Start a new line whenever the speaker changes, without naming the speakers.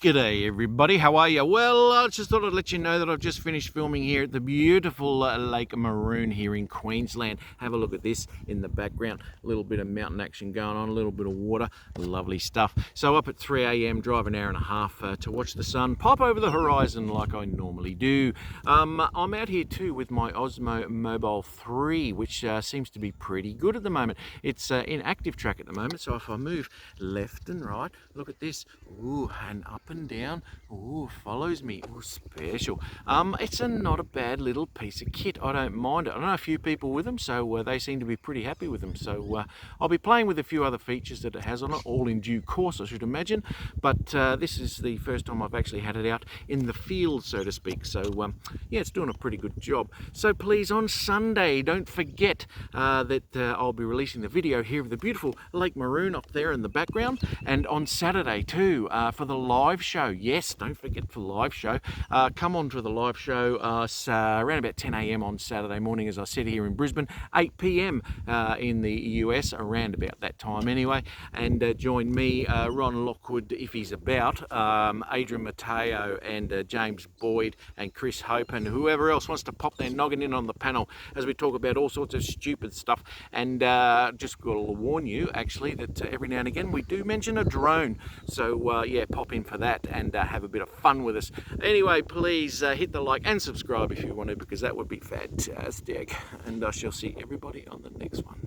G'day everybody, how are you? Well, I just thought I'd let you know that I've just finished filming here at the beautiful Lake Maroon here in Queensland. Have a look at this in the background. A little bit of mountain action going on, a little bit of water, lovely stuff. So up at 3 a.m, drive an hour and a half to watch the sun pop over the horizon like I normally do. I'm out here too with my Osmo Mobile 3, which seems to be pretty good at the moment. It's in active track at the moment, so if I move left and right, look at this, ooh, and up and down, ooh, follows me, ooh, special. It's not a bad little piece of kit. I don't mind it. I know a few people with them, so they seem to be pretty happy with them. So I'll be playing with a few other features that it has on it, all in due course, I should imagine. But this is the first time I've actually had it out in the field, so to speak. So yeah, it's doing a pretty good job. So please, on Sunday, don't forget that I'll be releasing the video here of the beautiful Lake Maroon up there in the background, and on Saturday too for the live show. Yes, don't forget for the live show. Come on to the live show around about 10 a.m. on Saturday morning, as I said, here in Brisbane, 8 p.m. In the US, around about that time anyway. And join me, Ron Lockwood, if he's about, Adrian Mateo and James Boyd and Chris Hope and whoever else wants to pop their noggin in on the panel as we talk about all sorts of stupid stuff. And just got to warn you, actually, that every now and again we do mention a drone. So yeah, pop in for that and have a bit of fun with us. Anyway, please hit the like and subscribe if you want to, because that would be fantastic. And I shall see everybody on the next one.